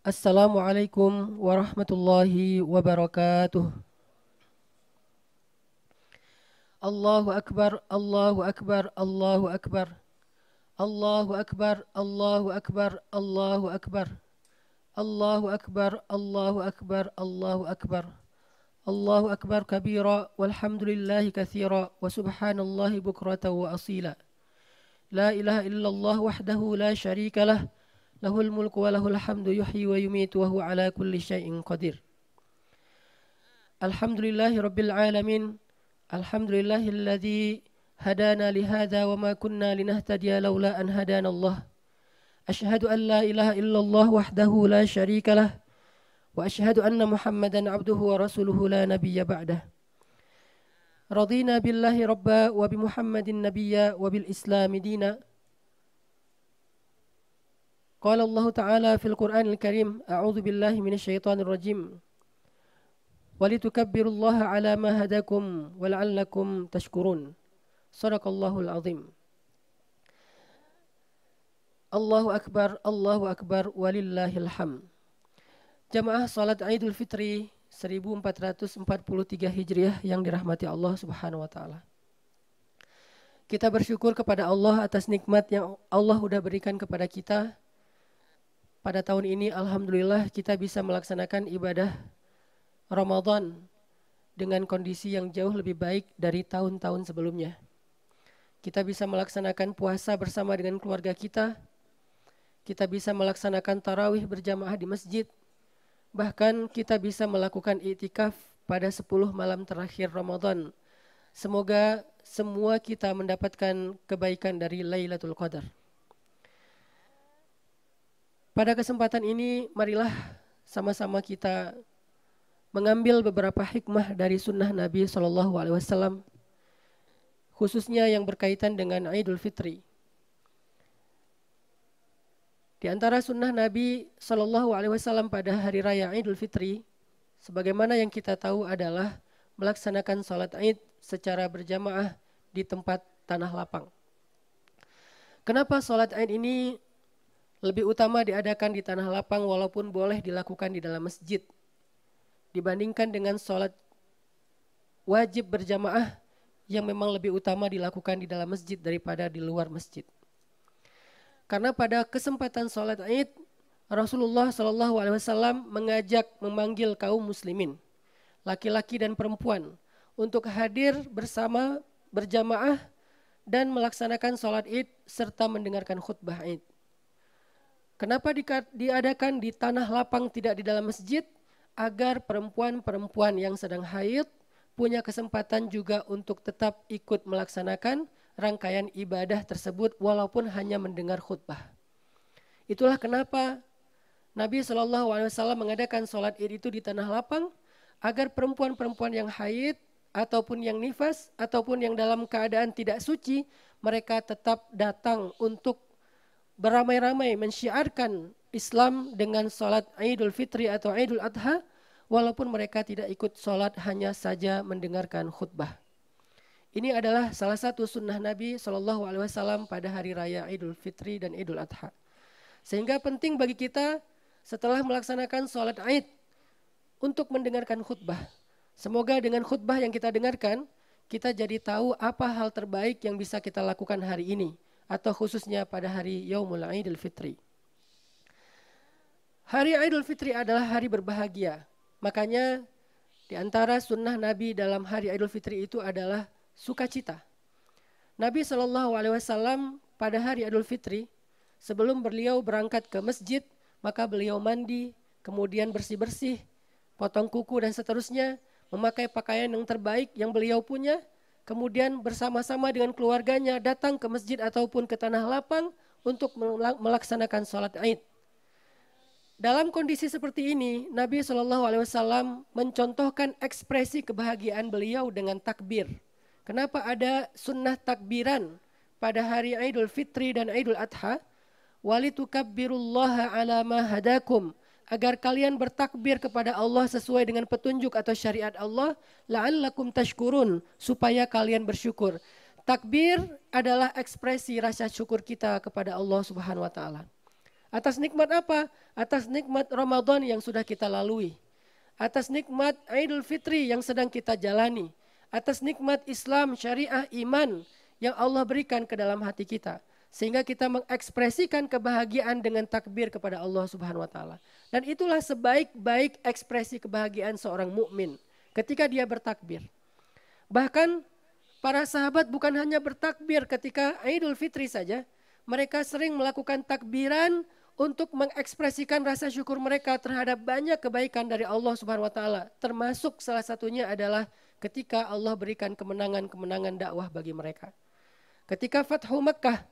Assalamualaikum warahmatullahi wabarakatuh. Allahu akbar, Allahu akbar, Allahu akbar. Allahu akbar, Allahu akbar, Allahu akbar. Allahu akbar, Allahu akbar, Allahu akbar. Allahu akbar kabira walhamdulillahi katsira wa subhanallahi bukratan wa asila. La ilaha illallah wahdahu la syarika lah. Lahul mulku wa lahul hamdu yuhyi wa yumitu wa huwa ala kulli syai'in qadir. Alhamdulillahi rabbil alamin. Alhamdulillahilladzi hadana lihada wa ma kunna linahtadiya laula an hadana Allah. Asyhadu an la ilaha illallah wahdahu la syarika lah wa asyhadu anna Muhammadan abduhu wa rasuluhu la nabiyya ba'dah. Radina billahi rabba wa bi Muhammadin nabiyya wa bil islami dina. Qala Allah Ta'ala fil Qur'anil Karim, a'udzu billahi minasy syaithanir rajim. Walitukabbirullaha ala ma hadakum wa la'allakum tashkurun. Shadaqallahul azim. Allahu akbar, walillahil hamd. Jamaah salat Idul Fitri 1443 Hijriah yang dirahmati Allah Subhanahu wa taala. Kita bersyukur kepada Allah atas nikmat yang Allah sudah berikan kepada kita. Pada tahun ini alhamdulillah kita bisa melaksanakan ibadah Ramadan dengan kondisi yang jauh lebih baik dari tahun-tahun sebelumnya. Kita bisa melaksanakan puasa bersama dengan keluarga kita. Kita bisa melaksanakan tarawih berjamaah di masjid. Bahkan kita bisa melakukan i'tikaf pada 10 malam terakhir Ramadan. Semoga semua kita mendapatkan kebaikan dari Lailatul Qadar. Pada kesempatan ini marilah sama-sama kita mengambil beberapa hikmah dari sunnah Nabi SAW, khususnya yang berkaitan dengan Idul Fitri. Di antara sunnah Nabi SAW pada hari raya Idul Fitri, sebagaimana yang kita tahu adalah melaksanakan sholat Id secara berjamaah di tempat tanah lapang. Kenapa sholat Id ini lebih utama diadakan di tanah lapang walaupun boleh dilakukan di dalam masjid dibandingkan dengan sholat wajib berjamaah yang memang lebih utama dilakukan di dalam masjid daripada di luar masjid? Karena pada kesempatan sholat Id, Rasulullah SAW memanggil kaum muslimin, laki-laki dan perempuan, untuk hadir bersama berjamaah dan melaksanakan sholat Id serta mendengarkan khutbah Id. Kenapa diadakan di tanah lapang tidak di dalam masjid? Agar perempuan-perempuan yang sedang haid punya kesempatan juga untuk tetap ikut melaksanakan rangkaian ibadah tersebut walaupun hanya mendengar khutbah. Itulah kenapa Nabi SAW mengadakan sholat Id itu di tanah lapang, agar perempuan-perempuan yang haid ataupun yang nifas ataupun yang dalam keadaan tidak suci, mereka tetap datang untuk beramai-ramai mensyiarkan Islam dengan sholat Idul Fitri atau Idul Adha, walaupun mereka tidak ikut sholat, hanya saja mendengarkan khutbah. Ini adalah salah satu sunnah Nabi SAW pada hari raya Idul Fitri dan Idul Adha. Sehingga penting bagi kita setelah melaksanakan sholat Id untuk mendengarkan khutbah. Semoga dengan khutbah yang kita dengarkan, kita jadi tahu apa hal terbaik yang bisa kita lakukan hari ini, atau khususnya pada hari Yaumul Idul Fitri. Hari Idul Fitri adalah hari berbahagia. Makanya di antara sunnah Nabi dalam hari Idul Fitri itu adalah sukacita. Nabi SAW pada hari Idul Fitri, sebelum beliau berangkat ke masjid, maka beliau mandi, kemudian bersih-bersih, potong kuku dan seterusnya, memakai pakaian yang terbaik yang beliau punya, kemudian bersama-sama dengan keluarganya datang ke masjid ataupun ke tanah lapang untuk melaksanakan sholat Id. Dalam kondisi seperti ini, Nabi SAW mencontohkan ekspresi kebahagiaan beliau dengan takbir. Kenapa ada sunnah takbiran pada hari Idul Fitri dan Idul Adha? Walitukabbirullaha ala ma hadakum, agar kalian bertakbir kepada Allah sesuai dengan petunjuk atau syariat Allah, la'allakum tashkurun, supaya kalian bersyukur. Takbir adalah ekspresi rasa syukur kita kepada Allah Subhanahu wa taala. Atas nikmat apa? Atas nikmat Ramadan yang sudah kita lalui. Atas nikmat Idul Fitri yang sedang kita jalani. Atas nikmat Islam, syariah, iman yang Allah berikan ke dalam hati kita. Sehingga kita mengekspresikan kebahagiaan dengan takbir kepada Allah Subhanahu wa taala. Dan itulah sebaik-baik ekspresi kebahagiaan seorang mukmin ketika dia bertakbir. Bahkan para sahabat bukan hanya bertakbir ketika Idul Fitri saja, mereka sering melakukan takbiran untuk mengekspresikan rasa syukur mereka terhadap banyak kebaikan dari Allah Subhanahu wa taala. Termasuk salah satunya adalah ketika Allah berikan kemenangan-kemenangan dakwah bagi mereka. Ketika Fathu Makkah,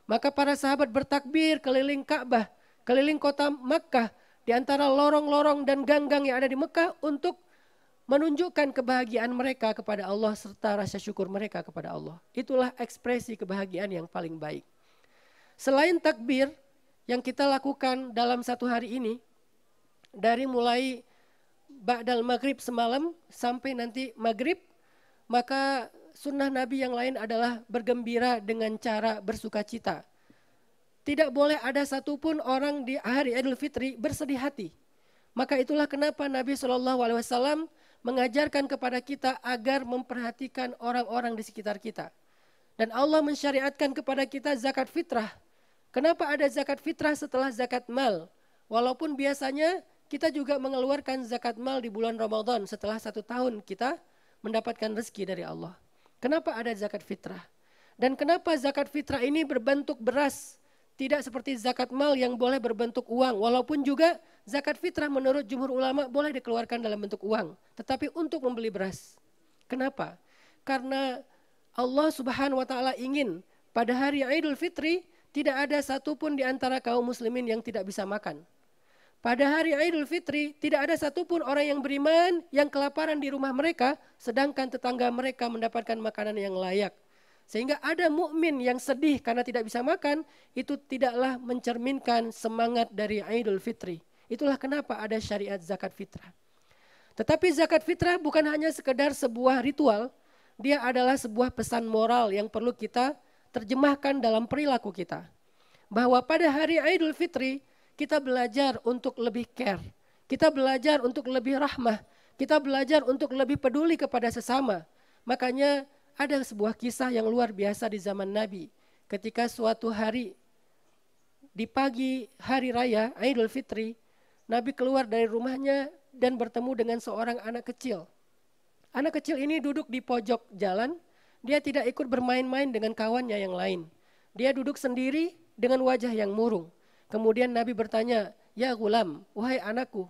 maka para sahabat bertakbir keliling Ka'bah, keliling kota Makkah, di antara lorong-lorong dan gang-gang yang ada di Mekah untuk menunjukkan kebahagiaan mereka kepada Allah serta rasa syukur mereka kepada Allah. Itulah ekspresi kebahagiaan yang paling baik. Selain takbir yang kita lakukan dalam satu hari ini, dari mulai ba'dal maghrib semalam sampai nanti maghrib, maka sunnah Nabi yang lain adalah bergembira dengan cara bersuka cita. Tidak boleh ada satupun orang di hari Idul Fitri bersedih hati. Maka itulah kenapa Nabi SAW mengajarkan kepada kita agar memperhatikan orang-orang di sekitar kita. Dan Allah mensyariatkan kepada kita zakat fitrah. Kenapa ada zakat fitrah setelah zakat mal? Walaupun biasanya kita juga mengeluarkan zakat mal di bulan Ramadan setelah 1 tahun kita mendapatkan rezeki dari Allah. Kenapa ada zakat fitrah? Dan kenapa zakat fitrah ini berbentuk beras? Tidak seperti zakat mal yang boleh berbentuk uang. Walaupun juga zakat fitrah menurut jumhur ulama boleh dikeluarkan dalam bentuk uang. Tetapi untuk membeli beras. Kenapa? Karena Allah Subhanahu wa taala ingin pada hari Idul Fitri tidak ada satupun di antara kaum muslimin yang tidak bisa makan. Pada hari Idul Fitri tidak ada satupun orang yang beriman yang kelaparan di rumah mereka, sedangkan tetangga mereka mendapatkan makanan yang layak. Sehingga ada mukmin yang sedih karena tidak bisa makan, itu tidaklah mencerminkan semangat dari Idul Fitri. Itulah kenapa ada syariat zakat fitrah. Tetapi zakat fitrah bukan hanya sekedar sebuah ritual, dia adalah sebuah pesan moral yang perlu kita terjemahkan dalam perilaku kita. Bahwa pada hari Idul Fitri, kita belajar untuk lebih care. Kita belajar untuk lebih rahmah. Kita belajar untuk lebih peduli kepada sesama. Makanya ada sebuah kisah yang luar biasa di zaman Nabi. Ketika suatu hari, di pagi hari raya Idul Fitri, Nabi keluar dari rumahnya dan bertemu dengan seorang anak kecil. Anak kecil ini duduk di pojok jalan, dia tidak ikut bermain-main dengan kawannya yang lain. Dia duduk sendiri dengan wajah yang murung. Kemudian Nabi bertanya, "Ya gulam, wahai anakku,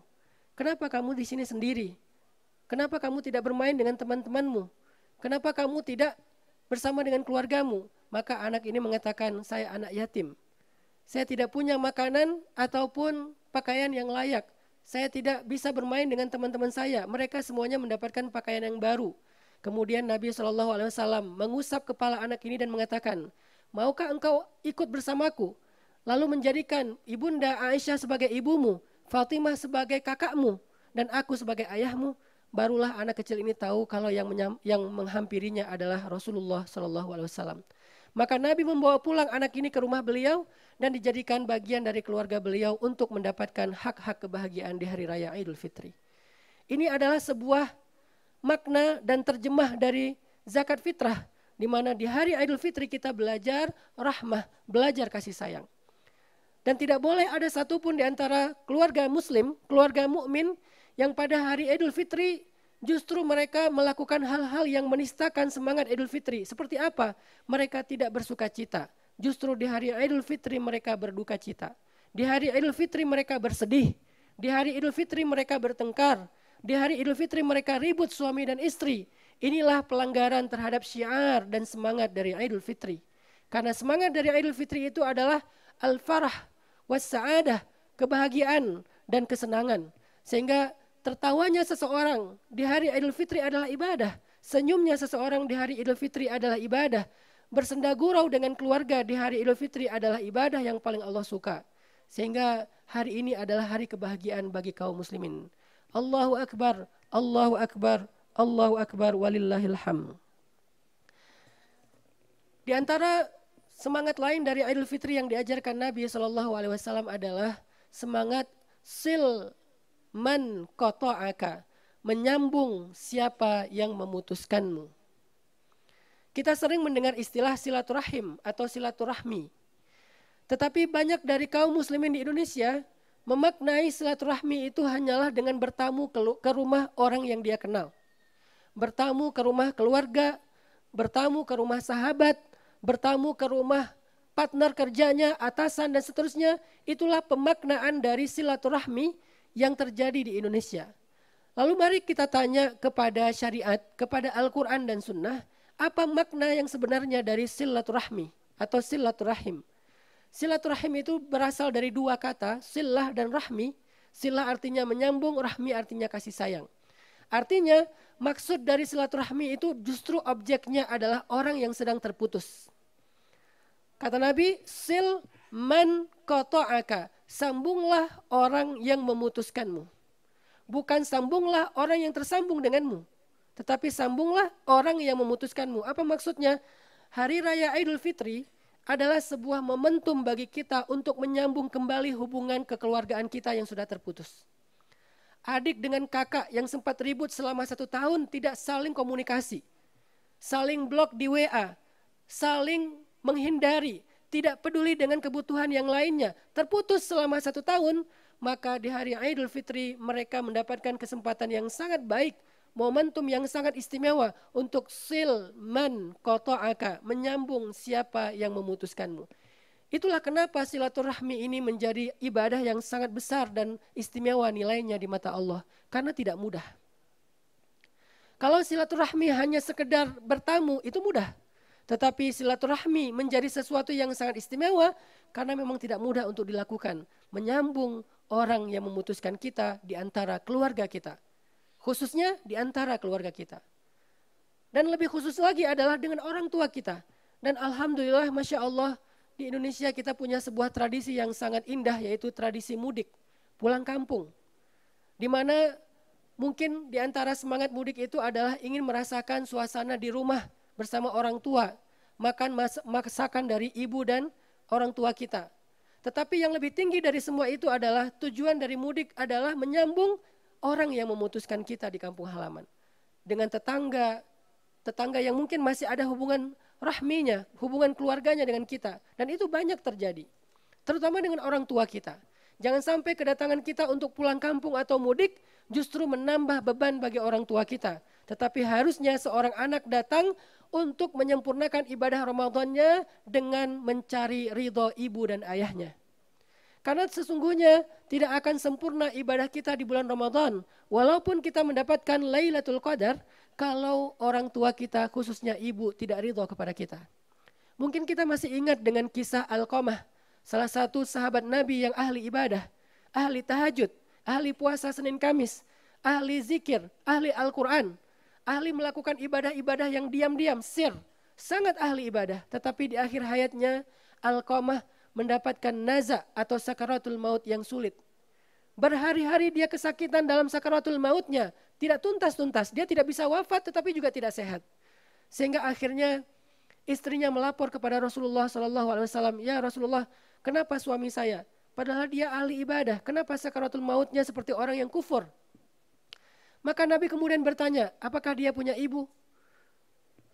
kenapa kamu di sini sendiri? Kenapa kamu tidak bermain dengan teman-temanmu? Kenapa kamu tidak bersama dengan keluargamu?" Maka anak ini mengatakan, "Saya anak yatim. Saya tidak punya makanan ataupun pakaian yang layak. Saya tidak bisa bermain dengan teman-teman saya. Mereka semuanya mendapatkan pakaian yang baru." Kemudian Nabi SAW mengusap kepala anak ini dan mengatakan, "Maukah engkau ikut bersamaku? Lalu menjadikan ibunda Aisyah sebagai ibumu, Fatimah sebagai kakakmu, dan aku sebagai ayahmu." Barulah anak kecil ini tahu kalau yang menghampirinya adalah Rasulullah SAW. Maka Nabi membawa pulang anak ini ke rumah beliau dan dijadikan bagian dari keluarga beliau untuk mendapatkan hak-hak kebahagiaan di hari raya Idul Fitri. Ini adalah sebuah makna dan terjemah dari zakat fitrah, di mana di hari Idul Fitri kita belajar rahmah, belajar kasih sayang. Dan tidak boleh ada satupun di antara keluarga muslim, keluarga mukmin yang pada hari Idul Fitri justru mereka melakukan hal-hal yang menistakan semangat Idul Fitri. Seperti apa? Mereka tidak bersuka cita. Justru di hari Idul Fitri mereka berduka cita. Di hari Idul Fitri mereka bersedih. Di hari Idul Fitri mereka bertengkar. Di hari Idul Fitri mereka ribut suami dan istri. Inilah pelanggaran terhadap syiar dan semangat dari Idul Fitri. Karena semangat dari Idul Fitri itu adalah al-farah was-sa'adah, kebahagiaan dan kesenangan. Sehingga tertawanya seseorang di hari Idul Fitri adalah ibadah. Senyumnya seseorang di hari Idul Fitri adalah ibadah. Bersenda gurau dengan keluarga di hari Idul Fitri adalah ibadah yang paling Allah suka. Sehingga hari ini adalah hari kebahagiaan bagi kaum muslimin. Allahu Akbar, Allahu Akbar, Allahu Akbar, walillahil hamd. Di antara Semangat lain dari Idul Fitri yang diajarkan Nabi SAW adalah semangat sil man qata'aka, menyambung siapa yang memutuskanmu. Kita sering mendengar istilah silaturahim atau silaturahmi. Tetapi banyak dari kaum muslimin di Indonesia memaknai silaturahmi itu hanyalah dengan bertamu ke rumah orang yang dia kenal. Bertamu ke rumah keluarga, bertamu ke rumah sahabat, bertamu ke rumah partner kerjanya, atasan dan seterusnya. Itulah pemaknaan dari silaturahmi yang terjadi di Indonesia. Lalu mari kita tanya kepada syariat, kepada Al-Quran dan Sunnah, apa makna yang sebenarnya dari silaturahmi atau silaturahim. Silaturahim itu berasal dari dua kata, silah dan rahmi. Silah artinya menyambung, rahmi artinya kasih sayang. Artinya maksud dari silaturahmi itu justru objeknya adalah orang yang sedang terputus. Kata Nabi, sil man qata'aka, sambunglah orang yang memutuskanmu. Bukan sambunglah orang yang tersambung denganmu, tetapi sambunglah orang yang memutuskanmu. Apa maksudnya? Hari Raya Idul Fitri adalah sebuah momentum bagi kita untuk menyambung kembali hubungan kekeluargaan kita yang sudah terputus. Adik dengan kakak yang sempat ribut selama 1 tahun tidak saling komunikasi, saling blok di WA, saling menghindari, tidak peduli dengan kebutuhan yang lainnya, terputus selama 1 tahun, maka di hari Idul Fitri mereka mendapatkan kesempatan yang sangat baik, momentum yang sangat istimewa untuk sil man qata'aka, menyambung siapa yang memutuskanmu. Itulah kenapa silaturahmi ini menjadi ibadah yang sangat besar dan istimewa nilainya di mata Allah, karena tidak mudah. Kalau silaturahmi hanya sekedar bertamu, itu mudah. Tetapi silaturahmi menjadi sesuatu yang sangat istimewa karena memang tidak mudah untuk dilakukan. Menyambung orang yang memutuskan kita di antara keluarga kita. Khususnya di antara keluarga kita. Dan lebih khusus lagi adalah dengan orang tua kita. Dan alhamdulillah, Masya Allah, di Indonesia kita punya sebuah tradisi yang sangat indah, yaitu tradisi mudik, pulang kampung. Di mana mungkin di antara semangat mudik itu adalah ingin merasakan suasana di rumah bersama orang tua, makan masakan dari ibu dan orang tua kita. Tetapi yang lebih tinggi dari semua itu adalah tujuan dari mudik adalah menyambung orang yang memutuskan kita di kampung halaman. Dengan tetangga yang mungkin masih ada hubungan rahminya, hubungan keluarganya dengan kita. Dan itu banyak terjadi, terutama dengan orang tua kita. Jangan sampai kedatangan kita untuk pulang kampung atau mudik justru menambah beban bagi orang tua kita. Tetapi harusnya seorang anak datang untuk menyempurnakan ibadah Ramadannya dengan mencari ridho ibu dan ayahnya. Karena sesungguhnya tidak akan sempurna ibadah kita di bulan Ramadan, walaupun kita mendapatkan Lailatul Qadar, kalau orang tua kita, khususnya ibu, tidak ridho kepada kita. Mungkin kita masih ingat dengan kisah Alqamah, salah satu sahabat Nabi yang ahli ibadah, ahli tahajud, ahli puasa Senin Kamis, ahli zikir, ahli Al-Quran, ahli melakukan ibadah-ibadah yang diam-diam, sir, sangat ahli ibadah. Tetapi di akhir hayatnya, Alqamah mendapatkan naza atau sakaratul maut yang sulit. Berhari-hari dia kesakitan dalam sakaratul mautnya, tidak tuntas-tuntas. Dia tidak bisa wafat tetapi juga tidak sehat. Sehingga akhirnya istrinya melapor kepada Rasulullah SAW, ya Rasulullah, kenapa suami saya? Padahal dia ahli ibadah, kenapa sakaratul mautnya seperti orang yang kufur? Maka Nabi kemudian bertanya, apakah dia punya ibu?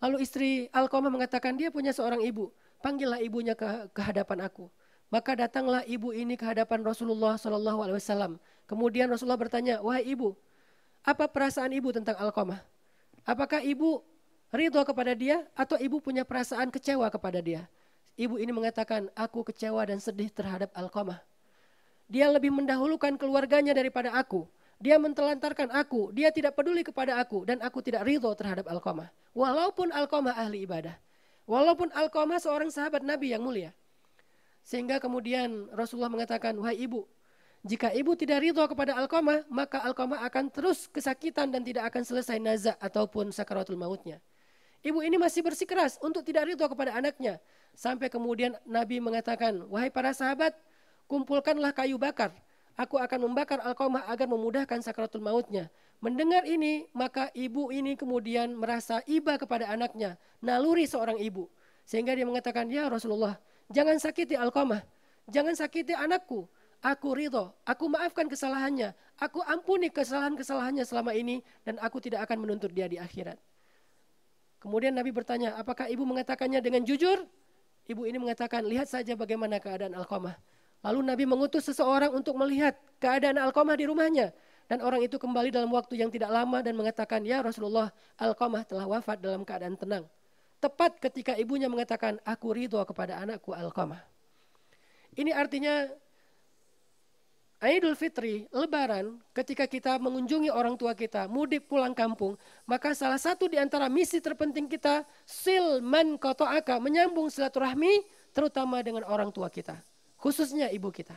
Lalu istri Alqamah mengatakan dia punya seorang ibu. Panggillah ibunya ke hadapan aku. Maka datanglah ibu ini ke hadapan Rasulullah SAW. Kemudian Rasulullah bertanya, wahai ibu, apa perasaan ibu tentang Alqamah? Apakah ibu ridho kepada dia atau ibu punya perasaan kecewa kepada dia? Ibu ini mengatakan, aku kecewa dan sedih terhadap Alqamah. Dia lebih mendahulukan keluarganya daripada aku. Dia mentelantarkan aku, dia tidak peduli kepada aku, dan aku tidak ridho terhadap Alqamah. Walaupun Alqamah ahli ibadah. Walaupun Alqamah seorang sahabat Nabi yang mulia. Sehingga kemudian Rasulullah mengatakan, wahai ibu, jika ibu tidak ridho kepada Alqamah, maka Alqamah akan terus kesakitan dan tidak akan selesai naza ataupun sakaratul mautnya. Ibu ini masih bersikeras untuk tidak ridho kepada anaknya. Sampai kemudian Nabi mengatakan, wahai para sahabat, kumpulkanlah kayu bakar. Aku akan membakar Alqamah agar memudahkan sakaratul mautnya. Mendengar ini, maka ibu ini kemudian merasa iba kepada anaknya. Naluri seorang ibu. Sehingga dia mengatakan, ya Rasulullah, jangan sakiti Alqamah, jangan sakiti anakku. Aku ridho, aku maafkan kesalahannya, aku ampuni kesalahan-kesalahannya selama ini, dan aku tidak akan menuntut dia di akhirat. Kemudian Nabi bertanya, apakah ibu mengatakannya dengan jujur? Ibu ini mengatakan, lihat saja bagaimana keadaan Alqamah. Lalu Nabi mengutus seseorang untuk melihat keadaan Alqamah di rumahnya. Dan orang itu kembali dalam waktu yang tidak lama dan mengatakan, ya Rasulullah, Alqamah telah wafat dalam keadaan tenang. Tepat ketika ibunya mengatakan, aku ridho kepada anakku Alqamah. Ini artinya Idul Fitri, Lebaran, ketika kita mengunjungi orang tua kita, mudik pulang kampung, maka salah satu di antara misi terpenting kita, sil man qata'aka, menyambung silaturahmi, terutama dengan orang tua kita, khususnya ibu kita.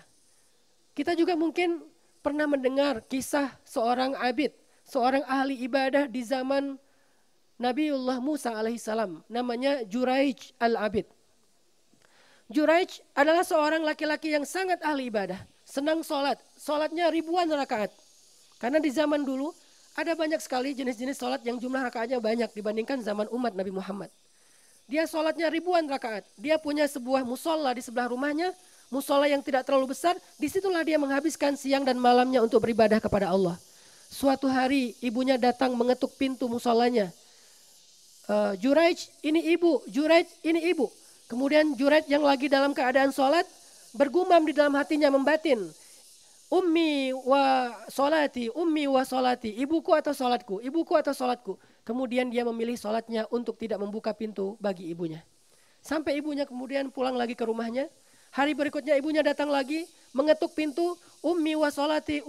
Kita juga mungkin pernah mendengar kisah seorang abid, seorang ahli ibadah di zaman Nabiullah Musa alaihissalam, namanya Juraij al-Abid. Juraij adalah seorang laki-laki yang sangat ahli ibadah. Senang sholat, sholatnya ribuan rakaat. Karena di zaman dulu ada banyak sekali jenis-jenis sholat yang jumlah rakaatnya banyak dibandingkan zaman umat Nabi Muhammad. Dia sholatnya ribuan rakaat. Dia punya sebuah musola di sebelah rumahnya, musola yang tidak terlalu besar. Disitulah dia menghabiskan siang dan malamnya untuk beribadah kepada Allah. Suatu hari ibunya datang mengetuk pintu musolanya. Juraij, ini ibu. Juraij, ini ibu. Kemudian Juraij yang lagi dalam keadaan sholat, bergumam di dalam hatinya membatin, ummi wa solati, ibuku atau sholatku, ibuku atau sholatku. Kemudian dia memilih sholatnya untuk tidak membuka pintu bagi ibunya. Sampai ibunya kemudian pulang lagi ke rumahnya. Hari berikutnya ibunya datang lagi, mengetuk pintu, ummi wa solati,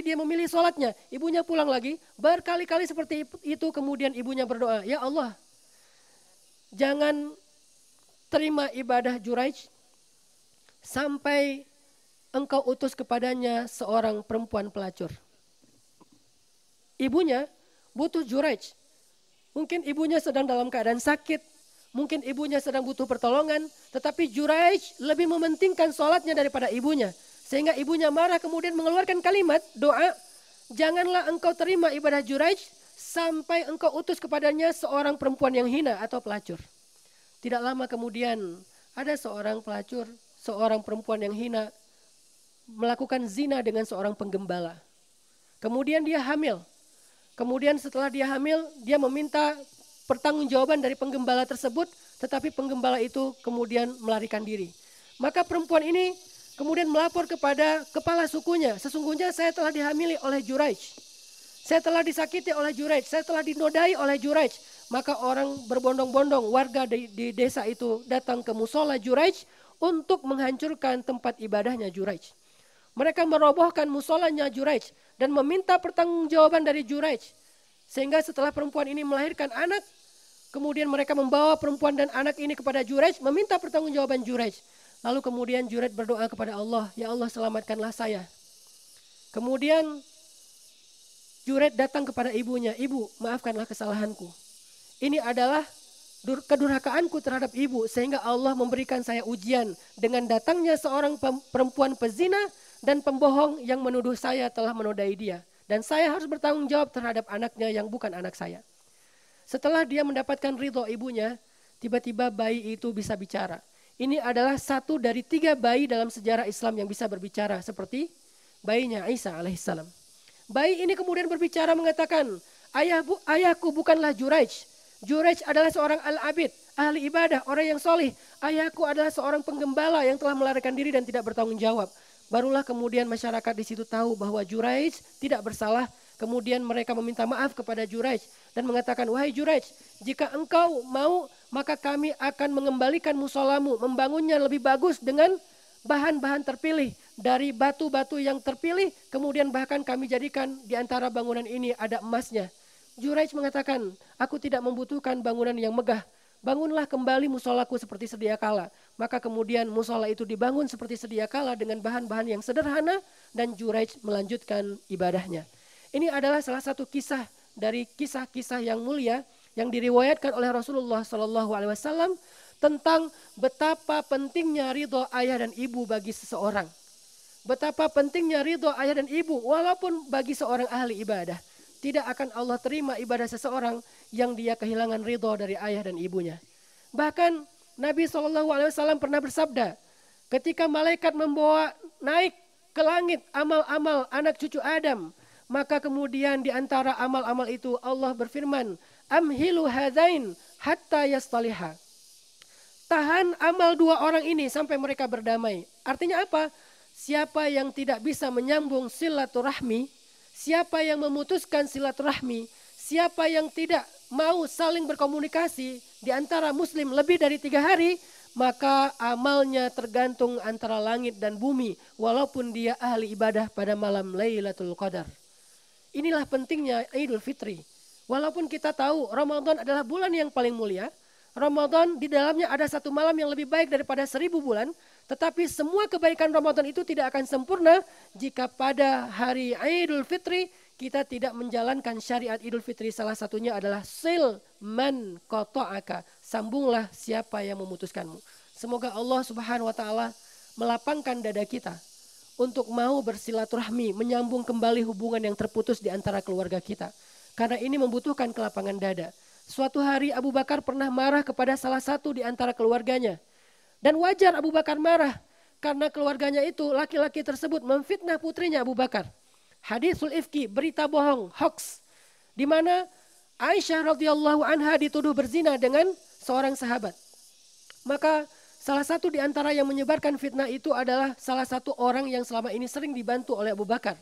dia memilih sholatnya. Ibunya pulang lagi, berkali-kali seperti itu, kemudian ibunya berdoa, ya Allah, jangan terima ibadah Juraij sampai engkau utus kepadanya seorang perempuan pelacur. Ibunya butuh Juraij. Mungkin ibunya sedang dalam keadaan sakit, mungkin ibunya sedang butuh pertolongan, tetapi Juraij lebih mementingkan sholatnya daripada ibunya. Sehingga ibunya marah kemudian mengeluarkan kalimat doa, janganlah engkau terima ibadah Juraij sampai engkau utus kepadanya seorang perempuan yang hina atau pelacur. Tidak lama kemudian ada seorang pelacur, seorang perempuan yang hina melakukan zina dengan seorang penggembala. Kemudian dia hamil. Kemudian setelah dia hamil, dia meminta pertanggungjawaban dari penggembala tersebut, tetapi penggembala itu kemudian melarikan diri. Maka perempuan ini kemudian melapor kepada kepala sukunya, sesungguhnya saya telah dihamili oleh Juraij. Saya telah disakiti oleh Juraij, saya telah dinodai oleh Juraij. Maka orang berbondong-bondong, warga di desa itu datang ke musola Juraij untuk menghancurkan tempat ibadahnya Juraij. Mereka merobohkan musolanya Juraij dan meminta pertanggungjawaban dari Juraij. Sehingga setelah perempuan ini melahirkan anak, kemudian mereka membawa perempuan dan anak ini kepada Juraij, meminta pertanggungjawaban Juraij. Lalu kemudian Juraij berdoa kepada Allah, ya Allah selamatkanlah saya. Kemudian Juraij datang kepada ibunya, ibu maafkanlah kesalahanku. Ini adalah kedurhakaanku terhadap ibu sehingga Allah memberikan saya ujian dengan datangnya seorang perempuan pezina dan pembohong yang menuduh saya telah menodai dia. Dan saya harus bertanggung jawab terhadap anaknya yang bukan anak saya. Setelah dia mendapatkan ridho ibunya, tiba-tiba bayi itu bisa bicara. Ini adalah satu dari 3 bayi dalam sejarah Islam yang bisa berbicara seperti bayinya Isa alaihissalam. Bayi ini kemudian berbicara mengatakan, ayahku bukanlah Juraij. Juraij adalah seorang al-abid, ahli ibadah, orang yang solih. Ayahku adalah seorang penggembala yang telah melarikan diri dan tidak bertanggung jawab. Barulah kemudian masyarakat di situ tahu bahwa Juraij tidak bersalah. Kemudian mereka meminta maaf kepada Juraij dan mengatakan, wahai Juraij, jika engkau mau maka kami akan mengembalikan musolamu, membangunnya lebih bagus dengan bahan-bahan terpilih dari batu-batu yang terpilih. Kemudian bahkan kami jadikan di antara bangunan ini ada emasnya. Juraij mengatakan, aku tidak membutuhkan bangunan yang megah. Bangunlah kembali musolaku seperti sedia kala. Maka kemudian musola itu dibangun seperti sedia kala dengan bahan-bahan yang sederhana dan Juraij melanjutkan ibadahnya. Ini adalah salah satu kisah dari kisah-kisah yang mulia yang diriwayatkan oleh Rasulullah SAW tentang betapa pentingnya ridho ayah dan ibu bagi seseorang. Betapa pentingnya ridho ayah dan ibu walaupun bagi seorang ahli ibadah. Tidak akan Allah terima ibadah seseorang yang dia kehilangan ridho dari ayah dan ibunya. Bahkan Nabi SAW pernah bersabda, ketika malaikat membawa naik ke langit amal-amal anak cucu Adam, maka kemudian di antara amal-amal itu Allah berfirman, amhilu hadain hatta yastaliha. Tahan amal dua orang ini sampai mereka berdamai. Artinya apa? Siapa yang tidak bisa menyambung silaturahmi, siapa yang memutuskan silaturahmi, siapa yang tidak mau saling berkomunikasi di antara muslim lebih dari 3 hari, maka amalnya tergantung antara langit dan bumi, walaupun dia ahli ibadah pada malam Lailatul Qadar. Inilah pentingnya Idul Fitri. Walaupun kita tahu Ramadan adalah bulan yang paling mulia, Ramadan di dalamnya ada satu malam yang lebih baik daripada 1000 bulan, tetapi semua kebaikan Ramadan itu tidak akan sempurna jika pada hari Idul Fitri kita tidak menjalankan syariat Idul Fitri. Salah satunya adalah sil man qata'aka, sambunglah siapa yang memutuskanmu. Semoga Allah Subhanahu wa taala melapangkan dada kita untuk mau bersilaturahmi, menyambung kembali hubungan yang terputus di antara keluarga kita. Karena ini membutuhkan kelapangan dada. Suatu hari Abu Bakar pernah marah kepada salah satu di antara keluarganya. Dan wajar Abu Bakar marah karena keluarganya itu, laki-laki tersebut memfitnah putrinya Abu Bakar. Hadisul ifki, berita bohong, hoax. Di mana Aisyah radhiyallahu anha dituduh berzina dengan seorang sahabat. Maka salah satu di antara yang menyebarkan fitnah itu adalah salah satu orang yang selama ini sering dibantu oleh Abu Bakar.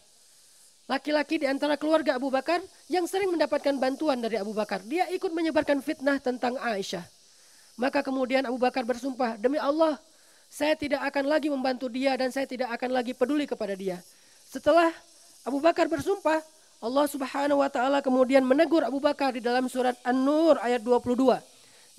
Laki-laki di antara keluarga Abu Bakar yang sering mendapatkan bantuan dari Abu Bakar. Dia ikut menyebarkan fitnah tentang Aisyah. Maka kemudian Abu Bakar bersumpah, demi Allah, saya tidak akan lagi membantu dia dan saya tidak akan lagi peduli kepada dia. Setelah Abu Bakar bersumpah, Allah Subhanahu wa taala kemudian menegur Abu Bakar di dalam surat An-Nur ayat 22.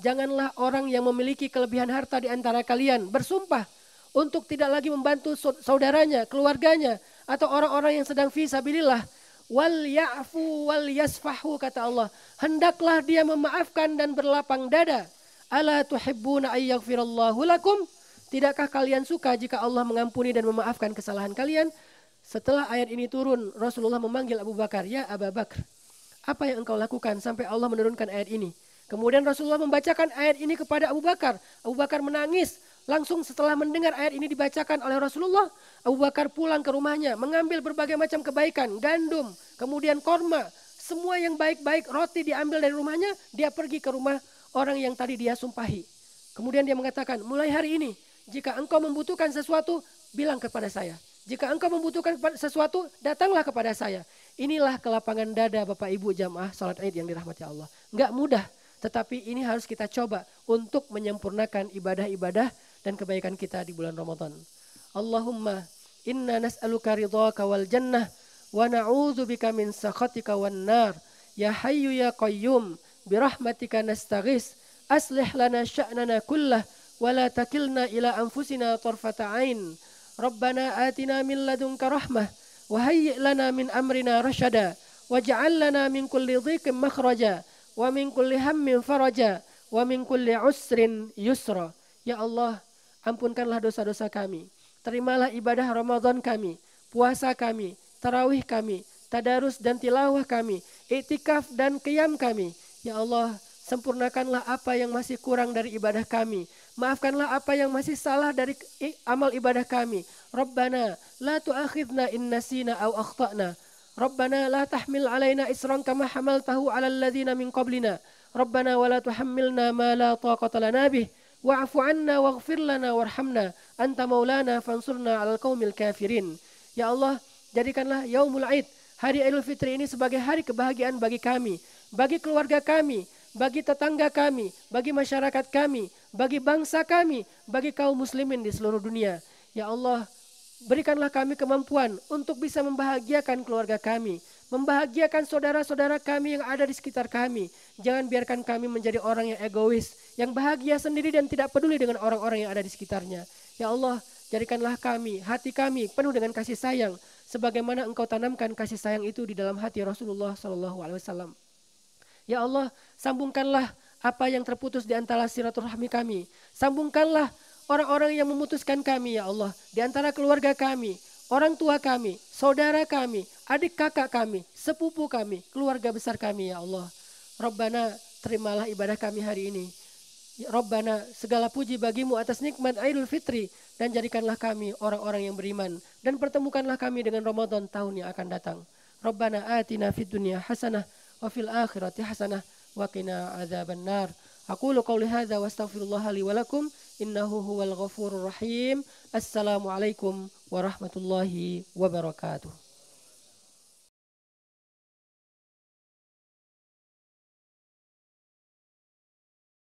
Janganlah orang yang memiliki kelebihan harta di antara kalian bersumpah untuk tidak lagi membantu saudaranya, keluarganya, atau orang-orang yang sedang fi sabilillah. Wal ya'fu wal yasfahu, kata Allah. Hendaklah dia memaafkan dan berlapang dada. Ala tuhibbuna ayyaghfirallahu lakum? Tidakkah kalian suka jika Allah mengampuni dan memaafkan kesalahan kalian? Setelah ayat ini turun, Rasulullah memanggil Abu Bakar, ya Abu Bakar, apa yang engkau lakukan sampai Allah menurunkan ayat ini? Kemudian Rasulullah membacakan ayat ini kepada Abu Bakar. Abu Bakar menangis. Langsung setelah mendengar ayat ini dibacakan oleh Rasulullah, Abu Bakar pulang ke rumahnya, mengambil berbagai macam kebaikan, gandum, kemudian korma, semua yang baik-baik, roti diambil dari rumahnya, dia pergi ke rumah orang yang tadi dia sumpahi. Kemudian dia mengatakan, mulai hari ini, jika engkau membutuhkan sesuatu, bilang kepada saya. Jika engkau membutuhkan sesuatu, datanglah kepada saya. Inilah kelapangan dada Bapak Ibu jamaah salat Id yang dirahmati Allah. Enggak mudah, tetapi ini harus kita coba untuk menyempurnakan ibadah-ibadah dan kebaikan kita di bulan Ramadan. Allahumma inna nas'aluka ridhaka wal jannah wa na'udzubika min sakhatika wan nar. Ya hayyu ya qayyum birahmatika nastaghis. Aslih lana sya'nana kullah wa la takilna ila anfusina tarfata ain. Rabbana atina min ladunka rahmah wa hayyi' lana min amrina rasyada waj'al lana min kulli dhiqin makhraja wa min kulli hammin faraja wa min kulli usrin yusra. Ya Allah, ampunkanlah dosa-dosa kami. Terimalah ibadah Ramadan kami, puasa kami, tarawih kami, tadarus dan tilawah kami, iktikaf dan qiyam kami. Ya Allah, sempurnakanlah apa yang masih kurang dari ibadah kami. Maafkanlah apa yang masih salah dari amal ibadah kami. Rabbana la tu'akhidna in nasina aw akhtana. Rabbana la tahmil alaina isran kama hamaltahu ala alladhina min qablina. Rabbana wa la tuhammilna ma la taqata lana bih. Wa'fu 'anna waghfir lana warhamna anta maulana fansurna 'alal qaumil kafirin. Ya Allah, jadikanlah Yaumul Aid, hari Idul Fitri ini sebagai hari kebahagiaan bagi kami, bagi keluarga kami, bagi tetangga kami, bagi masyarakat kami, bagi bangsa kami, bagi kaum muslimin di seluruh dunia. Ya Allah, berikanlah kami kemampuan untuk bisa membahagiakan keluarga kami, membahagiakan saudara-saudara kami yang ada di sekitar kami. Jangan biarkan kami menjadi orang yang egois, yang bahagia sendiri dan tidak peduli dengan orang-orang yang ada di sekitarnya. Ya Allah, jadikanlah kami, hati kami penuh dengan kasih sayang, sebagaimana Engkau tanamkan kasih sayang itu di dalam hati Rasulullah SAW. Ya Allah, sambungkanlah apa yang terputus di antara silaturahmi kami. Sambungkanlah orang-orang yang memutuskan kami, ya Allah, di antara keluarga kami, orang tua kami, saudara kami, adik kakak kami, sepupu kami, keluarga besar kami, ya Allah. Rabbana, terimalah ibadah kami hari ini. Ya Rabbana, segala puji bagimu atas nikmat Idul Fitri dan jadikanlah kami orang-orang yang beriman dan pertemukanlah kami dengan Ramadan tahun yang akan datang. Rabbana atina fid dunya hasanah wa fil akhirati hasanah wa qina adzabannar. Aqulu qauli hadza wa astaghfirullah li wa lakum innahu huwal ghafurur rahim. Assalamualaikum warahmatullahi wabarakatuh.